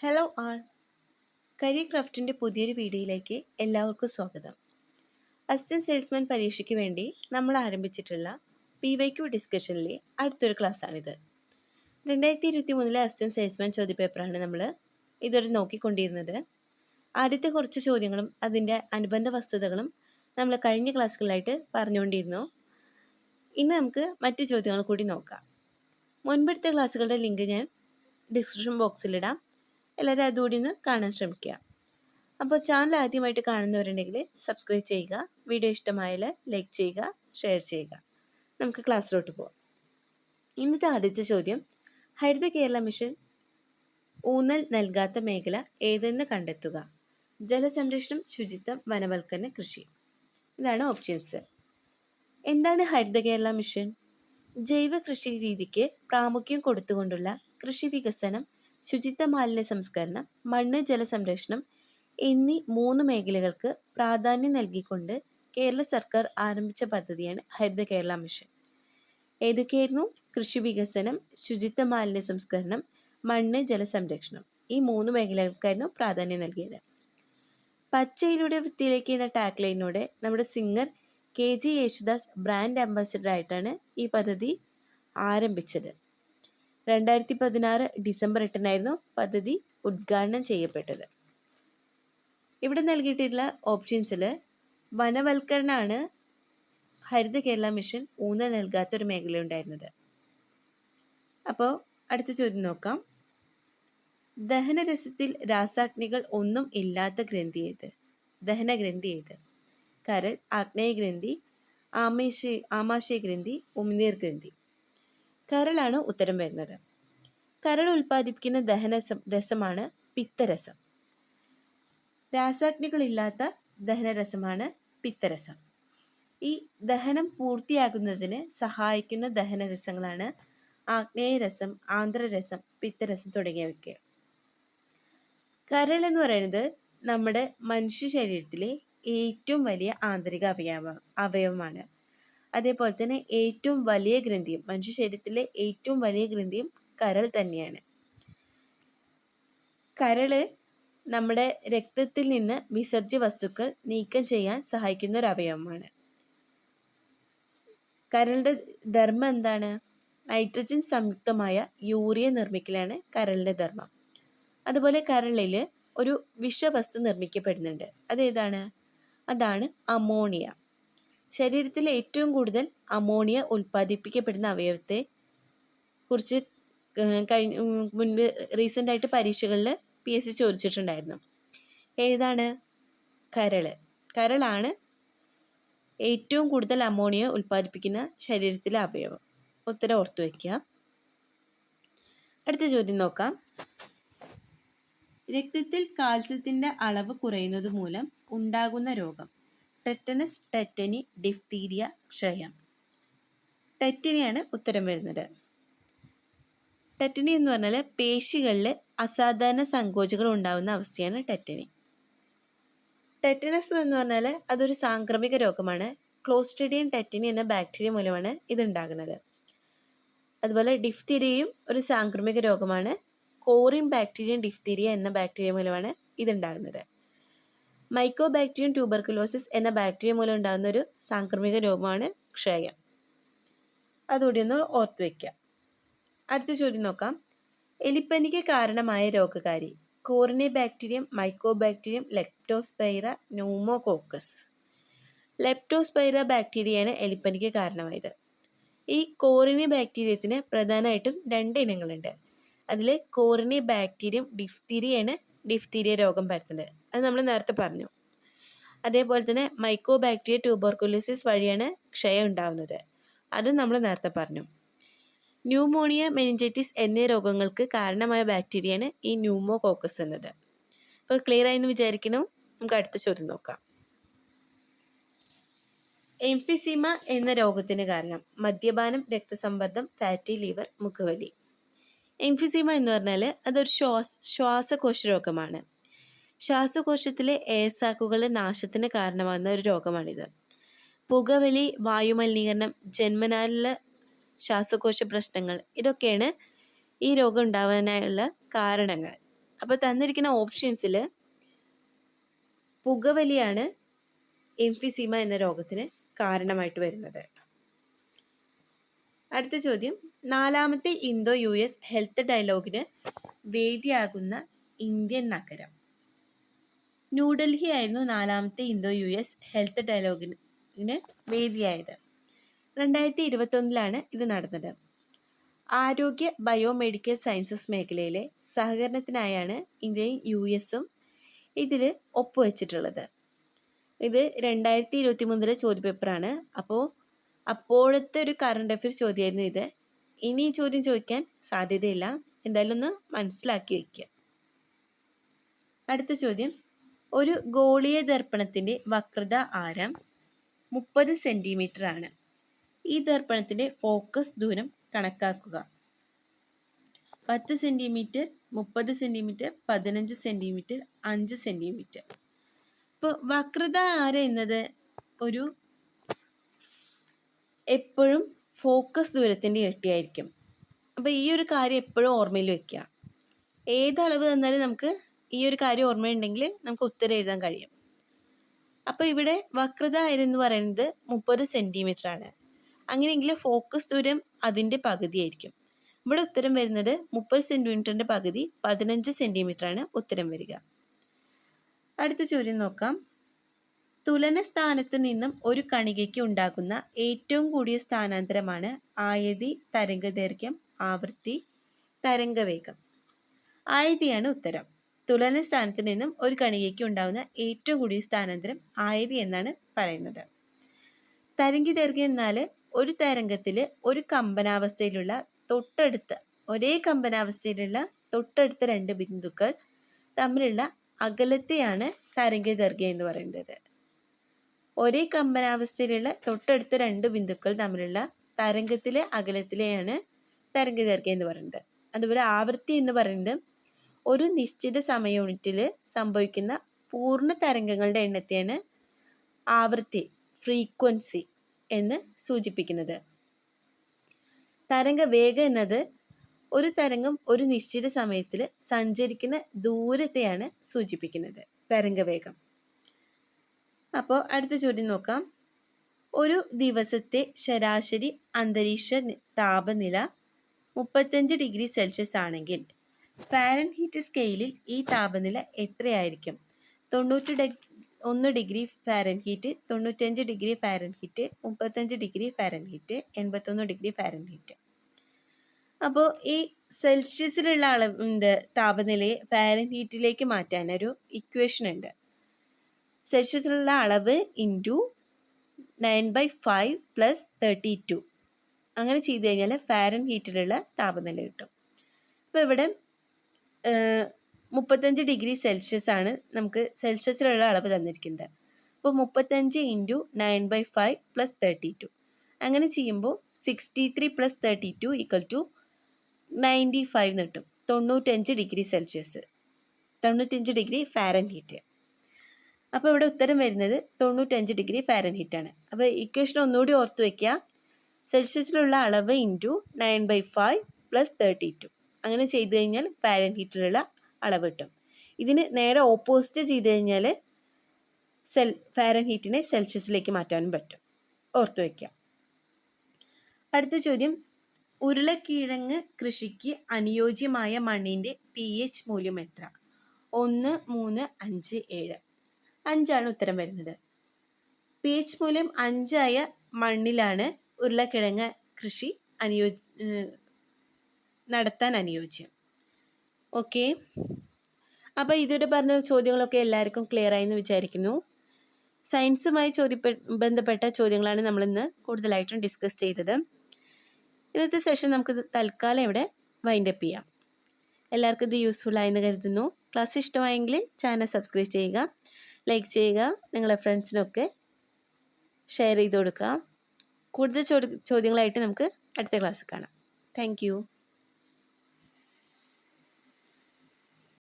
Hello ആൾ career ക്രാഫ്റ്റിൻ്റെ പുതിയൊരു വീഡിയോയിലേക്ക് എല്ലാവർക്കും സ്വാഗതം. അസിസ്റ്റന്റ് സെയിൽസ്മാൻ പരീക്ഷയ്ക്ക് വേണ്ടി നമ്മൾ ആരംഭിച്ചിട്ടുള്ള PYQ ഡിസ്കഷനിലെ അടുത്തൊരു ക്ലാസ്സാണിത്. 2023 അസിസ്റ്റന്റ് സെയിൽസ്മാൻ ചോദ്യപേപ്പറാണ് നമ്മൾ ഇതുവരെ നോക്കിക്കൊണ്ടിരുന്നത്. ആദ്യത്തെ കുറച്ച് ചോദ്യങ്ങളും അതിൻ്റെ അനുബന്ധ വസ്തുതകളും നമ്മൾ കഴിഞ്ഞ ക്ലാസ്സുകളിലായിട്ട് പറഞ്ഞുകൊണ്ടിരുന്നു. ഇന്ന് നമുക്ക് മറ്റു ചോദ്യങ്ങൾ കൂടി നോക്കാം. മുൻപെടുത്ത ക്ലാസ്സുകളുടെ ലിങ്ക് ഞാൻ ഡിസ്ക്രിപ്ഷൻ ബോക്സിലിടാം. എല്ലാവരും അതുകൂടി ഒന്ന് കാണാൻ ശ്രമിക്കുക. അപ്പോൾ ചാനൽ ആദ്യമായിട്ട് കാണുന്നവരുണ്ടെങ്കിൽ സബ്സ്ക്രൈബ് ചെയ്യുക, വീഡിയോ ഇഷ്ടമായാൽ ലൈക്ക് ചെയ്യുക, ഷെയർ ചെയ്യുക. നമുക്ക് ക്ലാസ്സിലോട്ട് പോകാം. ഇന്നത്തെ ആദ്യത്തെ ചോദ്യം, ഹരിത കേരള മിഷൻ ഊന്നൽ നൽകാത്ത മേഖല ഏതെന്ന് കണ്ടെത്തുക. ജലസംരക്ഷണം, ശുചിത്വം, വനവൽക്കരണ, കൃഷി. ഇതാണ് ഓപ്ഷൻസ്. എന്താണ് ഹരിത കേരള മിഷൻ? ജൈവ കൃഷി രീതിക്ക് പ്രാമുഖ്യം കൊടുത്തുകൊണ്ടുള്ള കൃഷി വികസനം, ശുചിത്വ മാലിന്യ സംസ്കരണം, മണ്ണ് ജലസംരക്ഷണം എന്നീ 3 മേഖലകൾക്ക് പ്രാധാന്യം നൽകിക്കൊണ്ട് കേരള സർക്കാർ ആരംഭിച്ച പദ്ധതിയാണ് ഹരിത കേരള മിഷൻ. ഏതൊക്കെയായിരുന്നു? കൃഷി വികസനം, ശുചിത്വ മാലിന്യ സംസ്കരണം, മണ്ണ് ജലസംരക്ഷണം. ഈ 3 മേഖലകൾക്കായിരുന്നു പ്രാധാന്യം നൽകിയത്. പച്ചയിലൂടെ വൃത്തിയിലേക്ക് എന്ന ടാഗ് ലൈനോടെ നമ്മുടെ singer KG Yesudas brand ambassador ആയിട്ടാണ് ഈ പദ്ധതി ആരംഭിച്ചത്. 2016 ഡിസംബർ 8 പദ്ധതി ഉദ്ഘാടനം ചെയ്യപ്പെട്ടത്. ഇവിടെ നൽകിയിട്ടുള്ള ഓപ്ഷൻസിൽ വനവൽക്കരണമാണ് ഹരിത കേരള മിഷൻ ഊന്നൽ നൽകാത്തൊരു മേഖല ഉണ്ടായിരുന്നത്. അപ്പോൾ അടുത്ത ചോദ്യം നോക്കാം. ദഹനരസത്തിൽ രാസാഗ്നികൾ ഒന്നും ഇല്ലാത്ത ഗ്രന്ഥി ഏത്? ദഹനഗ്രന്ഥി ഏത്? കരൾ, ആഗ്നേയഗ്രന്ഥി, ആമാശയഗ്രന്ഥി, ഉമിനീർ ഗ്രന്ഥി. കരളാണ് ഉത്തരം വരുന്നത്. കരൾ ഉൽപ്പാദിപ്പിക്കുന്ന രസമാണ് പിത്തരസം. രാസാഗ്നികളില്ലാത്ത ദഹനരസമാണ് പിത്തരസം. ഈ ദഹനം പൂർത്തിയാകുന്നതിന് സഹായിക്കുന്ന ദഹനരസങ്ങളാണ് ആഗ്നേയരസം, ആന്ത്രരസം, പിത്തരസം തുടങ്ങിയവയ്ക്ക്. കരൾ എന്ന് പറയുന്നത് നമ്മുടെ മനുഷ്യ ശരീരത്തിലെ ഏറ്റവും വലിയ ആന്തരിക അവയവമാണ്. അതേപോലെ തന്നെ ഏറ്റവും വലിയ ഗ്രന്ഥിയും, മനുഷ്യ ശരീരത്തിലെ ഏറ്റവും വലിയ ഗ്രന്ഥിയും കരൾ തന്നെയാണ്. കരള് നമ്മുടെ രക്തത്തിൽ നിന്ന് വിസർജ്യ വസ്തുക്കൾ നീക്കം ചെയ്യാൻ സഹായിക്കുന്ന ഒരു അവയവമാണ്. കരളിന്റെ ധർമ്മം എന്താണ്? നൈട്രജൻ സംയുക്തമായ യൂറിയ നിർമ്മിക്കലാണ് കരളിന്റെ ധർമ്മം. അതുപോലെ കരളിൽ ഒരു വിഷവസ്തു നിർമ്മിക്കപ്പെടുന്നുണ്ട്. അതേതാണ്? അതാണ് അമോണിയ. ശരീരത്തിൽ ഏറ്റവും കൂടുതൽ അമോണിയ ഉൽപ്പാദിപ്പിക്കപ്പെടുന്ന അവയവത്തെ കുറിച്ച് മുൻപ് റീസെൻ്റ് ആയിട്ട് പരീക്ഷകളിൽ PSC ചോദിച്ചിട്ടുണ്ടായിരുന്നു. ഏതാണ്? കരള്. കരളാണ് ഏറ്റവും കൂടുതൽ അമോണിയ ഉൽപ്പാദിപ്പിക്കുന്ന ശരീരത്തിലെ അവയവം. ഉത്തരം ഓർത്തു വയ്ക്കുക. അടുത്ത ചോദ്യം നോക്കാം. രക്തത്തിൽ കാൽസ്യത്തിൻ്റെ അളവ് കുറയുന്നത് മൂലം ഉണ്ടാകുന്ന രോഗം. ടെറ്റനസ്, ടെറ്റനി, ഡിഫ്തീരിയ, ക്ഷയം. ടെറ്റനിയാണ് ഉത്തരം വരുന്നത്. ടെറ്റനി എന്ന് പറഞ്ഞാൽ പേശികളിൽ അസാധാരണ സങ്കോചങ്ങൾ ഉണ്ടാകുന്ന അവസ്ഥയാണ് ടെറ്റനി. ടെറ്റനസ് എന്ന് പറഞ്ഞാൽ അതൊരു സാംക്രമിക രോഗമാണ്. ക്ലോസ്ട്രിഡിയം ടെറ്റനി എന്ന ബാക്ടീരിയ മൂലമാണ് ഇതുണ്ടാകുന്നത്. അതുപോലെ ഡിഫ്തീരിയയും ഒരു സാംക്രമിക രോഗമാണ്. കോറിൻ ബാക്ടീരിയം ഡിഫ്തീരിയ എന്ന ബാക്ടീരിയ മൂലമാണ് ഇതുണ്ടാകുന്നത്. മൈക്കോബാക്ടീരിയം ട്യൂബർക്കുലോസിസ് എന്ന ബാക്ടീരിയ മൂലം ഉണ്ടാകുന്ന ഒരു സാംക്രമിക രോഗമാണ് ക്ഷയം. അതുകൂടി ഒന്ന് ഓർത്തു വയ്ക്കുക. അടുത്ത ചോദ്യം നോക്കാം. എലിപ്പനിക്ക് കാരണമായ രോഗകാരി. Corynebacterium, mycobacterium, leptospira, pneumococcus. Leptospira ബാക്ടീരിയയാണ് എലിപ്പനിക്ക് കാരണമായത്. ഈ കോറിനി ബാക്ടീരിയത്തിന് പ്രധാനമായിട്ടും 2 ഇനങ്ങളുണ്ട്. അതിൽ കോറിനി ബാക്ടീരിയം ഡിഫ്തീരിയയാണ് ഡിഫ്തീരിയ രോഗം പരത്തുന്നത്. അത് നമ്മൾ നേരത്തെ പറഞ്ഞു. അതേപോലെ തന്നെ മൈക്കോബാക്ടീരിയ ട്യൂബർക്കുലോസിസ് വഴിയാണ് ക്ഷയം ഉണ്ടാകുന്നത്. അതും നമ്മൾ നേരത്തെ പറഞ്ഞു. ന്യൂമോണിയ, മെനിഞ്ചൈറ്റിസ് എന്നീ രോഗങ്ങൾക്ക് കാരണമായ ബാക്ടീരിയയാണ് ഈ ന്യൂമോകോക്കസ് എന്നത്. അപ്പോൾ ക്ലിയർ ആയെന്ന് വിചാരിക്കണം. നമുക്ക് അടുത്ത ചോദ്യം നോക്കാം. എംഫിസീമ എന്ന രോഗത്തിന് കാരണം. മദ്യപാനം, രക്തസമ്മർദ്ദം, ഫാറ്റി ലിവർ, മുഖവലി. എംഫിസീമ എന്ന് പറഞ്ഞാൽ അതൊരു ശ്വാസകോശ രോഗമാണ്. ശ്വാസകോശത്തിലെ എയർസാക്കുകളുടെ നാശത്തിന് കാരണമാകുന്ന ഒരു രോഗമാണിത്. പുകവലി, വായുമലിനീകരണം, ജന്മനാലുള്ള ശ്വാസകോശ പ്രശ്നങ്ങൾ, ഇതൊക്കെയാണ് ഈ രോഗം ഉണ്ടാവാനുള്ള കാരണങ്ങൾ. അപ്പോൾ തന്നിരിക്കുന്ന ഓപ്ഷൻസിൽ പുകവലിയാണ് എംഫിസീമ എന്ന രോഗത്തിന് കാരണമായിട്ട് വരുന്നത്. അടുത്ത ചോദ്യം, 4ാമത്തെ ഇന്തോ US ഹെൽത്ത് ഡയലോഗിന് വേദിയാകുന്ന ഇന്ത്യൻ നഗരം. ന്യൂഡൽഹി ആയിരുന്നു 4ാമത്തെ ഇന്തോ US ഹെൽത്ത് ഡയലോഗിന് വേദിയായത്. 2021 ഇത് നടന്നത്. ആരോഗ്യ ബയോമെഡിക്കൽ സയൻസസ് മേഖലയിലെ സഹകരണത്തിനായാണ് ഇന്ത്യയും US ഇതിൽ ഒപ്പുവെച്ചിട്ടുള്ളത്. ഇത് 2023 ചോദ്യപേപ്പറാണ്. അപ്പോഴത്തെ ഒരു കറണ്ട് അഫയർസ് ചോദ്യമായിരുന്നു ഇത്. ഇനി ഈ ചോദ്യം ചോദിക്കാൻ സാധ്യതയില്ല. എന്തായാലും ഒന്ന് മനസ്സിലാക്കി വയ്ക്കുക. അടുത്ത ചോദ്യം, ഒരു ഗോളീയ ദർപ്പണത്തിൻ്റെ വക്രത ആരം 30 സെൻറ്റിമീറ്റർ ആണ്. ഈ ദർപ്പണത്തിൻ്റെ ഫോക്കസ് ദൂരം കണക്കാക്കുക. 10 സെൻറ്റിമീറ്റർ, 30 സെൻറ്റിമീറ്റർ, 15 സെൻറ്റിമീറ്റർ, 5 സെൻറ്റിമീറ്റർ. ഇപ്പോൾ വക്രത ആരം എന്നത് ഒരു എപ്പോഴും ഫോക്കസ് ദൂരത്തിൻ്റെ ഇരട്ടിയായിരിക്കും. അപ്പോൾ ഈ ഒരു കാര്യം എപ്പോഴും ഓർമ്മയിൽ വയ്ക്കുക. ഏത് അളവ് തന്നാലും നമുക്ക് ഈ ഒരു കാര്യം ഓർമ്മയുണ്ടെങ്കിൽ നമുക്ക് ഉത്തരം എഴുതാൻ കഴിയും. അപ്പോൾ ഇവിടെ വക്രത എന്ന് പറയുന്നത് 30 സെൻറ്റിമീറ്റർ ആണ്. അങ്ങനെയെങ്കിൽ ഫോക്കസ് ദൂരം അതിൻ്റെ പകുതിയായിരിക്കും. ഇവിടെ ഉത്തരം വരുന്നത് 30 സെൻറ്റിമീറ്ററിൻ്റെ പകുതി 15 സെൻറ്റിമീറ്റർ ആണ് ഉത്തരം വരിക. അടുത്ത ചോദ്യം നോക്കാം. തുലന സ്ഥാനത്ത് നിന്നും ഒരു കണികയ്ക്ക് ഉണ്ടാകുന്ന ഏറ്റവും കൂടിയ സ്ഥാനാന്തരമാണ് ആയതി, തരംഗദൈർഘ്യം, ആവൃത്തി, തരംഗവേഗം. ആയതിയാണ് ഉത്തരം. തുലന സ്ഥാനത്ത് നിന്നും ഒരു കണികയ്ക്ക് ഉണ്ടാകുന്ന ഏറ്റവും കൂടിയ സ്ഥാനാന്തരം ആയതി എന്നാണ് പറയുന്നത്. തരംഗദൈർഘ്യം എന്നാൽ ഒരു തരംഗത്തിൽ ഒരു കമ്പനാവസ്ഥയിലുള്ള ഒരേ കമ്പനാവസ്ഥയിലുള്ള തൊട്ടടുത്ത രണ്ട് ബിന്ദുക്കൾ തമ്മിലുള്ള അകലത്തെയാണ് തരംഗദൈർഘ്യം എന്ന് പറയുന്നത്. ഒരേ കമ്പനാവസ്ഥയിലുള്ള തൊട്ടടുത്ത രണ്ട് ബിന്ദുക്കൾ തമ്മിലുള്ള തരംഗത്തിലെ അകലത്തിലെയാണ് തരംഗദൈർഘ്യം എന്ന് പറയുന്നത്. അതുപോലെ ആവൃത്തി എന്ന് പറയുന്നത് ഒരു നിശ്ചിത സമയ യൂണിറ്റിൽ സംഭവിക്കുന്ന പൂർണ്ണ തരംഗങ്ങളുടെ എണ്ണത്തെയാണ് ആവൃത്തി, ഫ്രീക്വൻസി എന്ന് സൂചിപ്പിക്കുന്നത്. തരംഗവേഗം എന്നത് ഒരു തരംഗം ഒരു നിശ്ചിത സമയത്തിൽ സഞ്ചരിക്കുന്ന ദൂരത്തെയാണ് സൂചിപ്പിക്കുന്നത്, തരംഗവേഗം. അപ്പോൾ അടുത്ത ചോദ്യം നോക്കാം. ഒരു ദിവസത്തെ ശരാശരി അന്തരീക്ഷ താപനില 35 ഡിഗ്രി സെൽഷ്യസ് ആണെങ്കിൽ ഫാരൻഹീറ്റ് സ്കെയിലിൽ ഈ താപനില എത്രയായിരിക്കും? 91 degree Fahrenheit, 95 degree Fahrenheit, 35 degree Fahrenheit, 81 degree Fahrenheit. അപ്പോൾ ഈ സെൽഷ്യസിലുള്ള താപനിലയെ ഫാരൻഹീറ്റിലേക്ക് മാറ്റാൻ ഒരു ഇക്വേഷൻ ഉണ്ട്. സെൽഷ്യസിലുള്ള അളവ് ഇൻറ്റു 9/5 + 32. അങ്ങനെ ചെയ്ത് കഴിഞ്ഞാൽ ഫാരൻഹീറ്റിലുള്ള താപനില കിട്ടും. അപ്പോൾ ഇവിടെ 35 ഡിഗ്രി സെൽഷ്യസ് ആണ് നമുക്ക് സെൽഷ്യസിലുള്ള അളവ് തന്നിരിക്കുന്നത്. അപ്പോൾ 35 × 9/5 + 32. അങ്ങനെ ചെയ്യുമ്പോൾ 63 + 32 = 95 എന്ന് കിട്ടും. 95 ഡിഗ്രി സെൽഷ്യസ്, 95 ഡിഗ്രി ഫാരൻഹീറ്റ്. അപ്പോൾ ഇവിടെ ഉത്തരം വരുന്നത് 95 ഡിഗ്രി ഫാരൻഹീറ്റ് ആണ്. അപ്പോൾ ഇക്വേഷൻ ഒന്നുകൂടി ഓർത്ത് വയ്ക്കുക. സെൽഷ്യസിലുള്ള അളവ് ഇൻറ്റു 9/5 + 32. അങ്ങനെ ചെയ്ത് കഴിഞ്ഞാൽ ഫാരൻഹീറ്റിലുള്ള അളവ് കിട്ടും. ഇതിന് നേരെ ഓപ്പോസിറ്റ് ചെയ്ത് കഴിഞ്ഞാൽ ഫാരൻഹീറ്റിനെ സെൽഷ്യസിലേക്ക് മാറ്റാനും പറ്റും. ഓർത്ത് വയ്ക്കുക. അടുത്ത ചോദ്യം, ഉരുളക്കിഴങ്ങ് കൃഷിക്ക് അനുയോജ്യമായ മണ്ണിൻ്റെ pH മൂല്യം എത്ര? 1, 3, 5, 7. 5 ഉത്തരം വരുന്നത്. pH മൂല്യം 5 ആയ മണ്ണിലാണ് ഉരുളക്കിഴങ്ങ് കൃഷി നടത്താൻ അനുയോജ്യം. ഓക്കെ, അപ്പോൾ ഇതുവരെ പറഞ്ഞ ചോദ്യങ്ങളൊക്കെ എല്ലാവർക്കും ക്ലിയർ ആയെന്ന് വിചാരിക്കുന്നു. സയൻസുമായി ബന്ധപ്പെട്ട ചോദ്യങ്ങളാണ് നമ്മളിന്ന് കൂടുതലായിട്ടും ഡിസ്കസ് ചെയ്തത്. ഇന്നത്തെ സെഷൻ നമുക്ക് തൽക്കാലം ഇവിടെ വൈൻഡപ്പ് ചെയ്യാം. എല്ലാവർക്കും ഇത് യൂസ്ഫുൾ ആയെന്ന് കരുതുന്നു. ക്ലാസ് ഇഷ്ടമായെങ്കിൽ ചാനൽ സബ്സ്ക്രൈബ് ചെയ്യുക, ലൈക്ക് ചെയ്യുക, നിങ്ങളുടെ ഫ്രണ്ട്സിനൊക്കെ ഷെയർ ചെയ്ത് കൊടുക്കുക. കൂടുതൽ ചോദ്യങ്ങളായിട്ട് നമുക്ക് അടുത്ത ക്ലാസ്സിൽ കാണാം. താങ്ക്